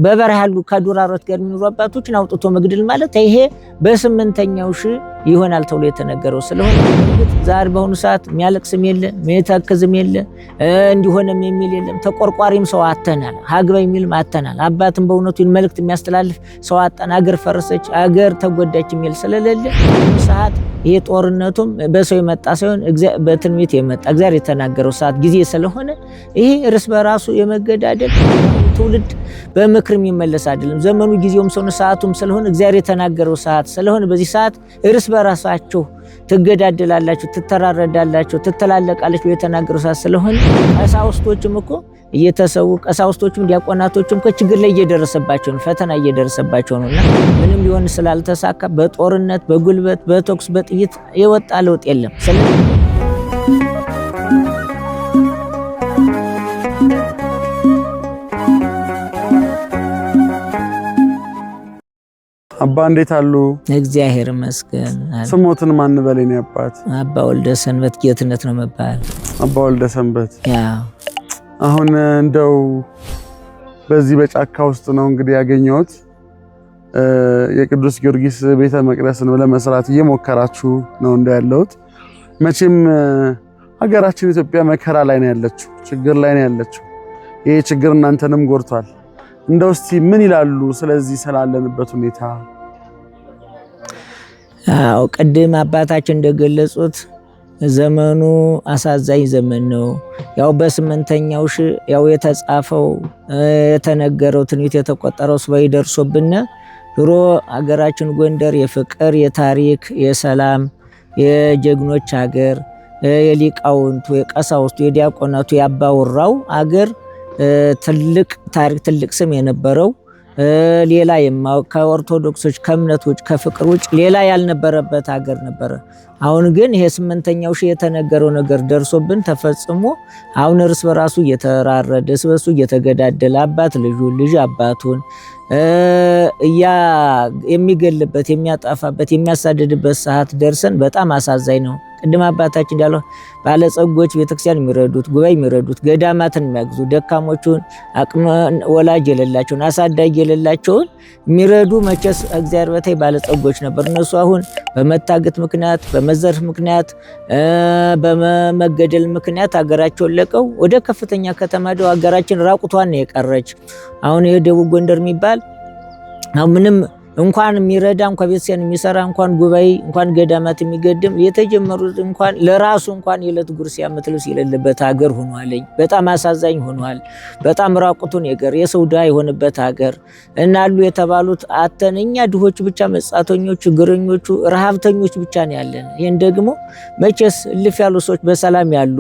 በበረሃሉ ከዱራሮት ጋር የሚኖሩ አባቶችን አውጥቶ መግደል ማለት ይሄ በስምንተኛው ሺህ ይሆናል ተብሎ የተነገረው ስለሆነ ዛሬ በሆኑ ሰዓት የሚያለቅስም የለ የሚተክዝም የለ እንዲሆነም የሚል የለም። ተቆርቋሪም ሰው አተናል፣ ሀግባ የሚልም አተናል። አባትም በእውነቱ መልእክት የሚያስተላልፍ ሰው አጣን፣ አገር ፈረሰች፣ አገር ተጎዳች የሚል ስለሌለ ሰዓት ይሄ ጦርነቱም በሰው የመጣ ሳይሆን በትንቢት የመጣ እግዚአብሔር የተናገረው ሰዓት ጊዜ ስለሆነ ይሄ እርስ በራሱ የመገዳደል ትውልድ በምክርም ይመለስ አይደለም። ዘመኑ ጊዜውም ሰዓቱም ስለሆነ እግዚአብሔር የተናገረው ሰዓት ስለሆነ በዚህ ሰዓት እርስ በራሳችሁ ትገዳደላላችሁ፣ ትተራረዳላችሁ፣ ትተላለቃላችሁ የተናገረው ሰዓት ስለሆነ ቀሳውስቶችም እኮ እየተሰው ቀሳውስቶችም ዲያቆናቶችም ከችግር ላይ እየደረሰባቸው ነው፣ ፈተና እየደረሰባቸው ነውና ምንም ሊሆን ስላልተሳካ በጦርነት በጉልበት በተኩስ በጥይት የወጣ ለውጥ የለም። አባ እንዴት አሉ? እግዚአብሔር ይመስገን። ስሞትን ማን በለኝ? አባት አባ ወልደ ሰንበት ጌትነት ነው መባል። አባ ወልደ ሰንበት ያው አሁን እንደው በዚህ በጫካ ውስጥ ነው እንግዲህ ያገኘሁት። የቅዱስ ጊዮርጊስ ቤተ መቅደስን ለመስራት እየሞከራችሁ ነው እንዳያለሁት። መቼም ሀገራችን ኢትዮጵያ መከራ ላይ ነው ያለችው፣ ችግር ላይ ነው ያለችው። ይሄ ችግር እናንተንም ጎርቷል። እንደው እስቲ ምን ይላሉ ስለዚህ ስላለንበት ሁኔታ? አው ቅድም አባታችን እንደገለጹት ዘመኑ አሳዛኝ ዘመን ነው። ያው በስምንተኛው ሺህ ያው የተጻፈው የተነገረው ትንቢት የተቆጠረው ስባይ ደርሶብና ድሮ ሀገራችን ጎንደር የፍቅር የታሪክ የሰላም የጀግኖች ሀገር የሊቃውንቱ የቀሳውስቱ የዲያቆናቱ ያባወራው ሀገር ትልቅ ታሪክ ትልቅ ስም የነበረው ሌላ የማው ከኦርቶዶክሶች ከእምነት ውጭ ከፍቅር ውጭ ሌላ ያልነበረበት ሀገር ነበረ። አሁን ግን ይሄ ስምንተኛው ሺህ የተነገረው ነገር ደርሶብን ተፈጽሞ አሁን እርስ በራሱ እየተራረደ እርስ በራሱ እየተገዳደለ አባት ልጁን ልጅ አባቱን የሚገልበት የሚያጣፋበት የሚያሳድድበት ሰዓት ደርሰን በጣም አሳዛኝ ነው። ቅድም አባታችን እንዳለው ባለጸጎች ቤተክርስቲያን የሚረዱት ጉባኤ የሚረዱት ገዳማትን የሚያግዙ ደካሞቹን አቅመ ወላጅ የሌላቸውን አሳዳጊ የሌላቸውን የሚረዱ መቼስ እግዚአብሔር በታይ ባለጸጎች ነበር። እነሱ አሁን በመታገት ምክንያት በመዘርፍ ምክንያት በመገደል ምክንያት ሀገራቸውን ለቀው ወደ ከፍተኛ ከተማ ደው ሀገራችን ራቁቷን የቀረች አሁን የደቡብ ጎንደር የሚባል አሁን ምንም እንኳን የሚረዳ እንኳን ቤተክርስቲያን የሚሰራ እንኳን ጉባኤ እንኳን ገዳማት የሚገድም የተጀመሩት እንኳን ለራሱ እንኳን የዕለት ጉርስ ያመትልስ የሌለበት ሀገር ሆኗል። በጣም አሳዛኝ ሆኗል። በጣም ራቁቱን የሰው ድሃ የሆነበት ሀገር እናሉ የተባሉት አተንኛ ድሆች ብቻ መጻተኞቹ ችግረኞቹ ረሃብተኞች ብቻ ነው ያለን። ይሄን ደግሞ መቼስ እልፍ ያሉ ሰዎች በሰላም ያሉ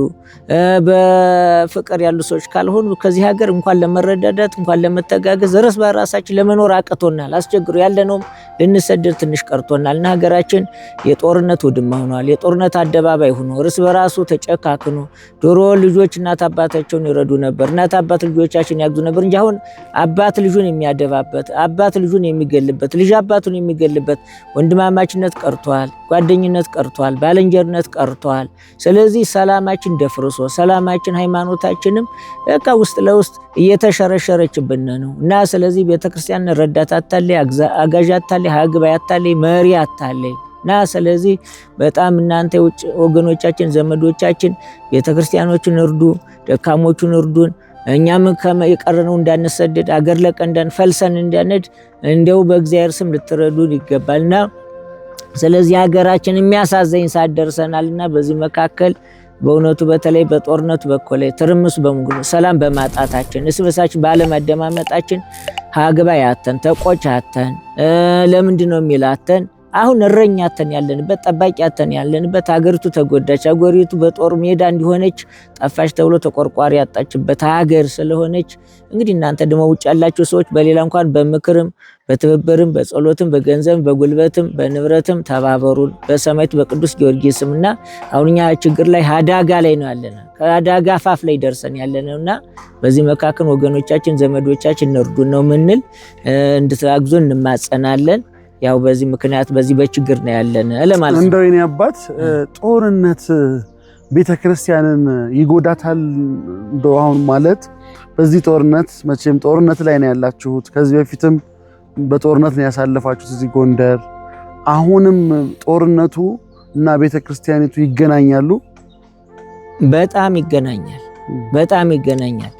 በፍቅር ያሉ ሰዎች ካልሆኑ ከዚህ ሀገር እንኳን ለመረዳዳት እንኳን ለመተጋገዝ እርስ በራሳችን ለመኖር አቅቶናል። አስቸግሮ ያለነው ልንሰደድ ትንሽ ቀርቶናል እና ሀገራችን የጦርነት ውድማ ሆኗል። የጦርነት አደባባይ ሆኖ እርስ በራሱ ተጨካክኖ ድሮ ልጆች እናት አባታቸውን ይረዱ ነበር፣ እናት አባት ልጆቻችን ያግዙ ነበር እንጂ አሁን አባት ልጁን የሚያደባበት አባት ልጁን የሚገልበት ልጅ አባቱን የሚገልበት ወንድማማችነት ቀርቷል፣ ጓደኝነት ቀርቷል፣ ባልንጀርነት ቀርቷል። ስለዚህ ሰላማችን ደፍርሶ ሰላማችን ሃይማኖታችንም በቃ ውስጥ ለውስጥ እየተሸረሸረችብን ነው እና ስለዚህ ቤተክርስቲያን ረዳት አታለይ አጋዥ አታለይ ሀግባይ አታለይ መሪ አታለይ እና ስለዚህ በጣም እናንተ የውጭ ወገኖቻችን ዘመዶቻችን ቤተክርስቲያኖችን እርዱ፣ ደካሞቹን እርዱን። እኛም የቀረነው እንዳንሰደድ አገር ለቀን እንዳንፈልሰን እንዳንድ እንደው በእግዚአብሔር ስም ልትረዱን ይገባልና ስለዚህ ሀገራችን የሚያሳዘኝ ሰዓት ደርሰናልና በዚህ መካከል በእውነቱ በተለይ በጦርነቱ በኩል ትርምስ በሙሉ ሰላም በማጣታችን እስበሳችን ባለመደማመጣችን ሀግባይ አተን ተቆጭ አተን ለምንድነው የሚላተን አሁን እረኛ አተን ያለንበት ጠባቂ አተን ያለንበት ሀገሪቱ ተጎዳች፣ ሀገሪቱ በጦር ሜዳ እንዲሆነች ጠፋች ተብሎ ተቆርቋሪ ያጣችበት ሀገር ስለሆነች እንግዲህ እናንተ ደግሞ ውጭ ያላችሁ ሰዎች በሌላ እንኳን በምክርም በትብብርም በጸሎትም በገንዘብም በጉልበትም በንብረትም ተባበሩን በሰማዕቱ በቅዱስ ጊዮርጊስምና አሁንኛ ችግር ላይ አደጋ ላይ ነው ያለነው። ከአደጋ አፋፍ ላይ ደርሰን ያለነውና በዚህ መካከል ወገኖቻችን ዘመዶቻችን እንርዱን ነው ምንል እንድታግዙን እንማጸናለን። ያው በዚህ ምክንያት በዚህ በችግር ነው ያለን ለማለት ነው። እንደው የኔ አባት ጦርነት ቤተክርስቲያንን ይጎዳታል እንደው አሁን ማለት በዚህ ጦርነት መቼም ጦርነት ላይ ነው ያላችሁት። ከዚህ በፊትም በጦርነት ነው ያሳለፋችሁት እዚህ ጎንደር። አሁንም ጦርነቱ እና ቤተክርስቲያኒቱ ይገናኛሉ? በጣም ይገናኛል፣ በጣም ይገናኛል።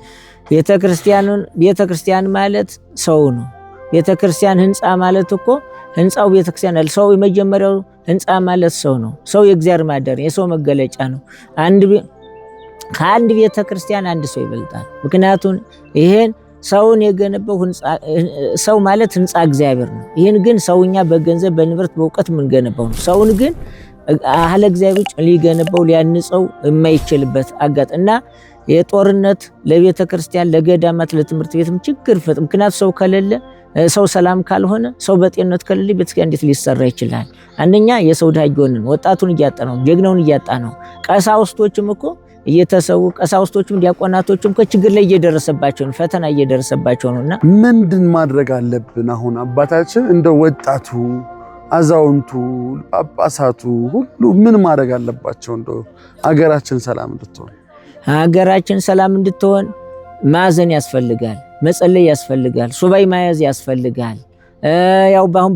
ቤተክርስቲያን ማለት ሰው ነው። ቤተክርስቲያን ህንፃ ማለት እኮ ህንፃው ቤተክርስቲያን አለ። ሰው የመጀመሪያው ህንፃ ማለት ሰው ነው። ሰው የእግዚአብሔር ማደሪያ የሰው መገለጫ ነው። ከአንድ ቤተክርስቲያን አንድ ሰው ይበልጣል። ምክንያቱም ይሄን ሰውን የገነባው ሰው ማለት ህንፃ እግዚአብሔር ነው። ይህን ግን ሰውኛ በገንዘብ በንብረት በእውቀት የምንገነባው ነው። ሰውን ግን አህለ እግዚአብሔር ሊገነባው ሊያንጸው የማይችልበት አጋጥ እና የጦርነት ለቤተ ክርስቲያን ለገዳማት ለትምህርት ቤትም ችግር ፈጥ ምክንያቱ ሰው ከሌለ ሰው ሰላም ካልሆነ ሰው በጤንነት ከሌለ ቤተክርስቲያን እንዴት ሊሰራ ይችላል? አንደኛ የሰው ዳጊውን ወጣቱን እያጣ ነው፣ ጀግናውን እያጣ ነው። ቀሳውስቶችም እኮ እየተሰው ቀሳውስቶችም ዲያቆናቶችም ከችግር ላይ እየደረሰባቸው ነው፣ ፈተና እየደረሰባቸው ነውና ምንድን ማድረግ አለብን? አሁን አባታችን እንደ ወጣቱ አዛውንቱ ጳጳሳቱ ሁሉ ምን ማድረግ አለባቸው? እንደ ሀገራችን ሰላም እንድትሆን ማዘን ያስፈልጋል፣ መጸለይ ያስፈልጋል፣ ሱባኤ መያዝ ያስፈልጋል። ያው አሁን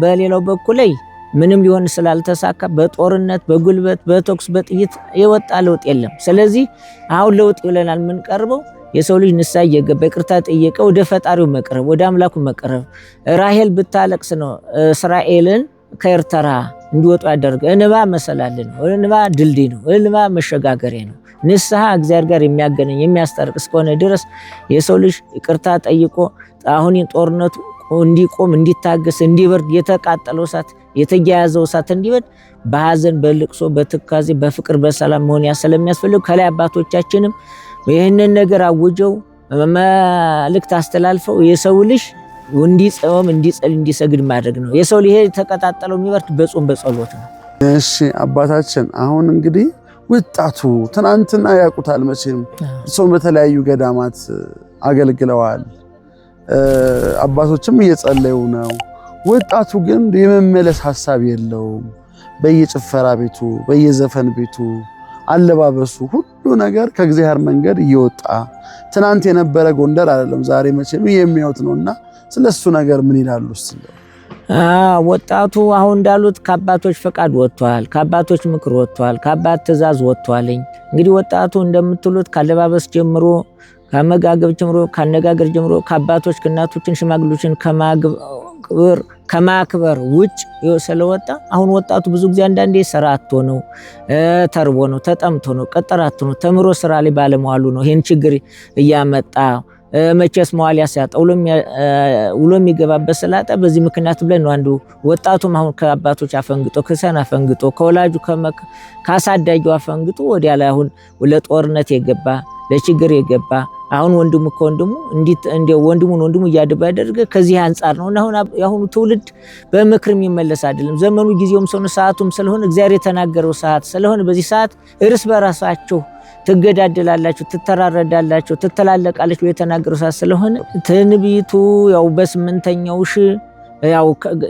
በሌላው በኩል ላይ ምንም ሊሆን ስላልተሳካ በጦርነት በጉልበት በተኩስ በጥይት የወጣ ለውጥ የለም። ስለዚህ አሁን ለውጥ ብለናል የምንቀርበው የሰው ልጅ ንስሐ እየገባ ይቅርታ ጠየቀ ወደ ፈጣሪው መቅረብ ወደ አምላኩ መቅረብ። ራሔል ብታለቅስ ነው እስራኤልን ከኤርትራ እንዲወጡ ያደረገ። እንባ መሰላል ነው፣ እንባ ድልድይ ነው፣ እንባ መሸጋገሪያ ነው። ንስሐ እግዚአብሔር ጋር የሚያገናኝ የሚያስታርቅ እስከሆነ ድረስ የሰው ልጅ ይቅርታ ጠይቆ አሁን ጦርነቱ እንዲቆም እንዲታገስ እንዲበርድ የተቃጠለው እሳት የተያያዘው እሳት እንዲበርድ በሐዘን በልቅሶ በትካዜ በፍቅር በሰላም መሆን ስለሚያስፈልግ ከላይ አባቶቻችንም ይህንን ነገር አውጀው መልእክት አስተላልፈው የሰው ልጅ እንዲጾም እንዲጸልይ እንዲሰግድ ማድረግ ነው። የሰው ልጅ የተቀጣጠለው የሚበርድ በጾም በጸሎት ነው። እሺ አባታችን አሁን እንግዲህ ወጣቱ ትናንትና ያውቁታል መቼም እርሶም በተለያዩ ገዳማት አገልግለዋል፣ አባቶችም እየጸለዩ ነው። ወጣቱ ግን የመመለስ ሐሳብ የለውም። በየጭፈራ ቤቱ በየዘፈን ቤቱ አለባበሱ ሁሉ ነገር ከእግዚአብሔር መንገድ እየወጣ ትናንት የነበረ ጎንደር አይደለም ዛሬ መቼም የሚያዩት ነውና ስለሱ ነገር ምን ይላሉ? ወጣቱ አሁን እንዳሉት ከአባቶች ፈቃድ ወጥቷል፣ ከአባቶች ምክር ወጥቷል፣ ከአባት ትእዛዝ ወጥቷልኝ። እንግዲህ ወጣቱ እንደምትሉት ካለባበስ ጀምሮ ከመጋገብ ጀምሮ ካነጋገር ጀምሮ ከአባቶች ከእናቶችን ሽማግሎችን ከማክበር ውጭ ስለወጣ አሁን ወጣቱ ብዙ ጊዜ አንዳንዴ ስራ አጥቶ ነው፣ ተርቦ ነው፣ ተጠምቶ ነው፣ ቀጠር አጥቶ ነው፣ ተምሮ ስራ ላይ ባለመዋሉ ነው ይሄን ችግር እያመጣ መቼስ መዋል ያሳጣ ውሎ የሚገባበት ስላጣ በዚህ ምክንያት ብለን ነው አንዱ ወጣቱም አሁን ከአባቶች አፈንግጦ ከሰና አፈንግጦ ከወላጁ ካሳዳጊው አፈንግጦ ወዲያ ላይ አሁን ለጦርነት የገባ ለችግር የገባ አሁን ወንድሙ ከወንድሙ እንዲው ወንድሙ እያደረገ ከዚህ አንፃር ነው። እና አሁን ትውልድ በምክር የሚመለስ አይደለም። ዘመኑ ጊዜውም ሰዓቱም ስለሆነ እግዚአብሔር የተናገረው ሰዓት ስለሆነ በዚህ ሰዓት እርስ በራሳችሁ ትገዳደላላችሁ፣ ትተራረዳላችሁ፣ ትተላለቃላችሁ የተናገረው ሰዓት ስለሆነ ትንቢቱ ያው በስምንተኛው ያው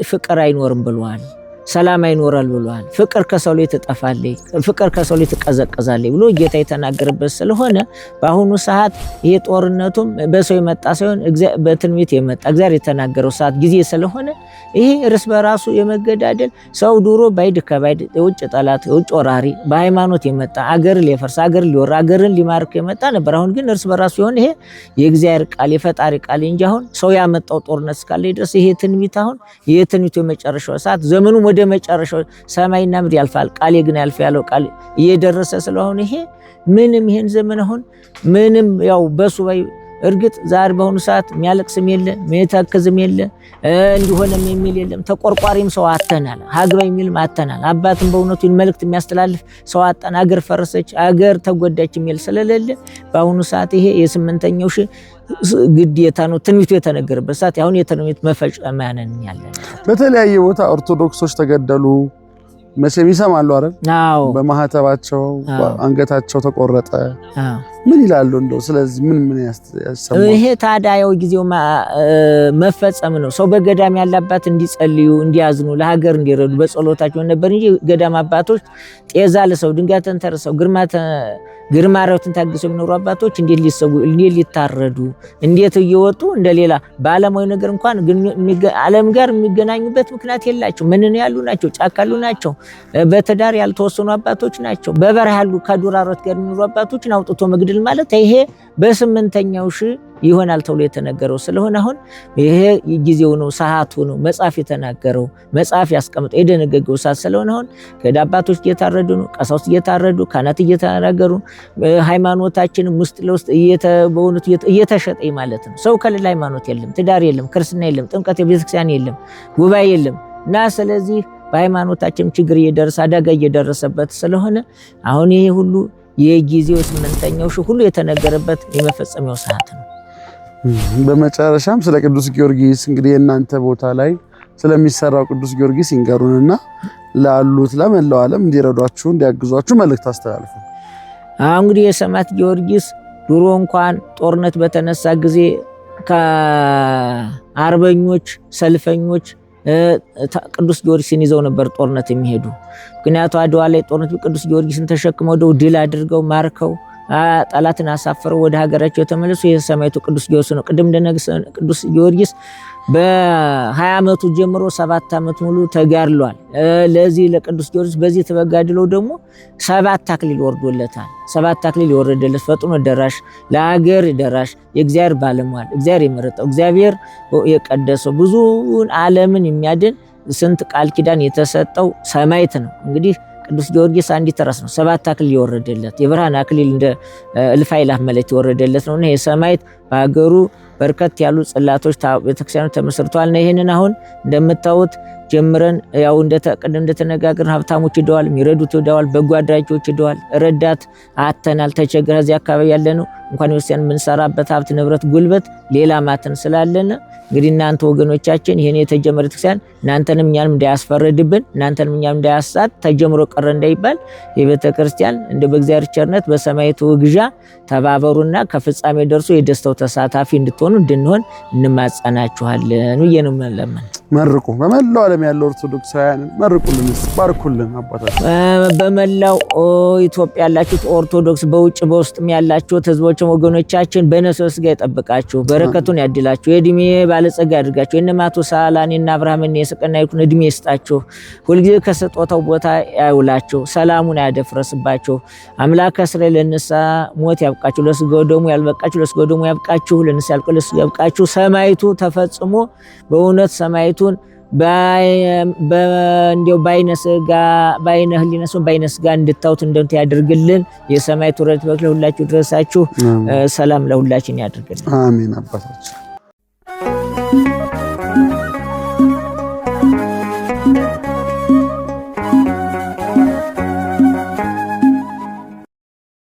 ፍቅር አይኖርም ብሏል፣ ሰላም አይኖራል ብሏል። ፍቅር ከሰው ላይ ትጠፋለች፣ ፍቅር ከሰው ላይ ትቀዘቀዛለች ብሎ ጌታ የተናገረበት ስለሆነ በአሁኑ ሰዓት ይሄ ጦርነቱም በሰው የመጣ ሳይሆን በትንቢት የመጣ እግዚአብሔር የተናገረው ሰዓት ጊዜ ስለሆነ ይሄ እርስ በራሱ የመገዳደል ሰው ድሮ ባይድ ከባይድ የውጭ ጠላት የውጭ ወራሪ በሃይማኖት የመጣ አገር ሊፈርስ አገር ሊወራ አገርን ሊማርክ የመጣ ነበር። አሁን ግን እርስ በራሱ ይሆን ይሄ የእግዚአብሔር ቃል የፈጣሪ ቃል እንጂ አሁን ሰው ያመጣው ጦርነት እስካለ ድረስ ይሄ ትንቢት አሁን የትንቢቱ የመጨረሻው ሰዓት ዘመኑ ወደ መጨረሻው ሰማይና ምድር ያልፋል ቃሌ ግን ያልፍ ያለው ቃል እየደረሰ ስለሆነ ይሄ ምንም ይሄን ዘመን አሁን ምንም ያው በሱባኤ እርግጥ ዛሬ በሆኑ ሰዓት የሚያለቅስም የለ የሚተክዝም የለ እንዲሆነም የሚል የለም። ተቆርቋሪም ሰው አተናል፣ ሀግባ የሚልም አተናል። አባትም በእውነቱ መልእክት የሚያስተላልፍ ሰው አጣን፣ አገር ፈረሰች፣ አገር ተጎዳች የሚል ስለሌለ በአሁኑ ሰዓት ይሄ የስምንተኛው ግዴታ ነው። ትንቢቱ የተነገረበት ሰዓት አሁን የትንቢት መፈጸሚያ ነን ያለን። በተለያየ ቦታ ኦርቶዶክሶች ተገደሉ መቼም ይሰማሉ አይደል? አዎ። በማህተባቸው አንገታቸው ተቆረጠ። አዎ። ምን ይላሉ እንደው ስለዚህ ምን ያሰማሉ? ይሄ ታዲያው ጊዜው መፈጸም ነው። ሰው በገዳም ያላባት እንዲጸልዩ እንዲያዝኑ ለሀገር እንዲረዱ በጸሎታቸው ነበር እንጂ ገዳም አባቶች ጤዛ ለሰው ድንጋይ ተንተርሰው ግርማ አራዊትን ታግሰው የሚኖሩ አባቶች እንዴት ሊሰዉ እንዴት ሊታረዱ እንዴት እየወጡ እንደሌላ በዓለማዊ ነገር እንኳን ዓለም ጋር የሚገናኙበት ምክንያት የላቸው። ምንን ያሉ ናቸው? ጫካ ያሉ ናቸው። በትዳር ያልተወሰኑ አባቶች ናቸው። በበረሃ ያሉ ከዱር አራዊት ጋር የሚኖሩ አባቶችን አውጥቶ መግደል ማለት ይሄ በ8ኛው ሺህ ይሆናል ተብሎ የተነገረው ስለሆነ አሁን ይሄ ጊዜው ነው፣ ሰዓቱ ነው። መጽሐፍ የተናገረው መጽሐፍ ያስቀምጠው የደነገገው ሰዓት ስለሆነ አሁን ከአባቶች እየታረዱ ነው፣ ቀሳውስት እየታረዱ፣ ካህናት እየተናገሩ ሃይማኖታችንም ውስጥ ለውስጥ በእውነቱ እየተሸጠ ማለት ነው። ሰው ከሌላ ሃይማኖት የለም፣ ትዳር የለም፣ ክርስትና የለም፣ ጥምቀት ቤተክርስቲያን የለም፣ ጉባኤ የለም እና ስለዚህ በሃይማኖታችን ችግር እየደረሰ አደጋ እየደረሰበት ስለሆነ አሁን ይሄ ሁሉ የጊዜው 8ኛው ሺህ ሁሉ የተነገረበት የመፈጸሚያው ሰዓት ነው። በመጨረሻም ስለ ቅዱስ ጊዮርጊስ እንግዲህ እናንተ ቦታ ላይ ስለሚሰራው ቅዱስ ጊዮርጊስ ይንገሩንና ላሉት ለመላው ዓለም እንዲረዷችሁ እንዲያግዟችሁ መልእክት አስተላልፉ። እንግዲህ የሰማዕት ጊዮርጊስ ድሮ እንኳን ጦርነት በተነሳ ጊዜ ከአርበኞች ሰልፈኞች ቅዱስ ጊዮርጊስን ይዘው ነበር ጦርነት የሚሄዱ። ምክንያቱ አድዋ ላይ ጦርነት ቅዱስ ጊዮርጊስን ተሸክመው ድል አድርገው ማርከው ጠላትን አሳፍረው ወደ ሀገራቸው የተመለሱ የሰማዕቱ ቅዱስ ጊዮርጊስ ነው። ቅድም እንደነገሰ ቅዱስ ጊዮርጊስ በ20 ዓመቱ ጀምሮ 7 ዓመት ሙሉ ተጋድሏል። ለዚህ ለቅዱስ ጊዮርጊስ በዚህ ተጋድለው ደግሞ 7 አክሊል ወርዶለታል። 7 አክሊል የወረደለት ፈጥኖ ደራሽ፣ ለሀገር ደራሽ፣ የእግዚአብሔር ባለሟል፣ እግዚአብሔር የመረጠው፣ እግዚአብሔር የቀደሰው፣ ብዙውን ዓለምን የሚያድን ስንት ቃል ኪዳን የተሰጠው ሰማዕት ነው። እንግዲህ ቅዱስ ጊዮርጊስ አንዲት ራስ ነው 7 አክሊል የወረደለት የብርሃን አክሊል እንደ እልፍ አእላፍ መላእክት የወረደለት ነውና የሰማዕት በሀገሩ በርከት ያሉ ጽላቶች ቤተክርስቲያኑ ተመስርተዋል። እና ይሄንን አሁን እንደምታዩት ጀምረን ያው ቅድም እንደተነጋገርን ሀብታሞች ሄደዋል፣ የሚረዱት ሄደዋል፣ በጎ አድራጊዎች ሄደዋል። ረዳት አተናል ተቸግረ እዚህ አካባቢ ያለነው እንኳን ቤተክርስቲያን የምንሰራበት ሀብት ንብረት ጉልበት ሌላ ማተን ስላለና እንግዲህ እናንተ ወገኖቻችን ይሄን የተጀመረ ቤተክርስቲያን እናንተንም እኛንም እንዳያስፈረድብን እናንተንም እኛንም እንዳያሳት ተጀምሮ ቀረ እንዳይባል የቤተክርስቲያን እንደ በእግዚአብሔር ቸርነት በሰማዕቱ ግዣ ተባበሩና ከፍጻሜ ደርሶ የደስታው ተሳታፊ እንድትሆኑ እንድንሆን እንማጸናችኋለን ብዬ ነው የምለምን። መርቁ በመላው ዓለም ያለው ኦርቶዶክሳውያን መርቁልን፣ ባርኩልን። አባታችን በመላው ኢትዮጵያ ያላችሁት ኦርቶዶክስ በውጭ በውስጥም ያላችሁት ህዝቦችም ወገኖቻችን በነፍስ ስጋ ይጠብቃችሁ፣ በረከቱን ያድላችሁ፣ የእድሜ ባለጸጋ ያድርጋችሁ። የነ ማቱሳላን እና አብርሃምን የስቅና ይኩን እድሜ ይስጣችሁ፣ ሁልጊዜ ከስጦታው ቦታ ያውላችሁ፣ ሰላሙን ያደፍረስባችሁ። አምላከ እስራኤል ለንስሐ ሞት ያብቃችሁ፣ ለስጋው ደሙ ያልበቃችሁ ለስጋው ደሙ ያብቃችሁ፣ ለንስሐ ያልቁ ለስጋው ያብቃችሁ። ሰማዕቱ ተፈጽሞ በእውነት ሰማዕቱን እንዲያው በዓይነ ሥጋ በዓይነ ሕሊና ሰው በዓይነ ሥጋ እንድታዩት እንደንተ ያድርግልን። የሰማዕቱ ረድኤት በሁላችሁ ድረሳችሁ። ሰላም ለሁላችን ያድርግልን። አሜን። አባታችን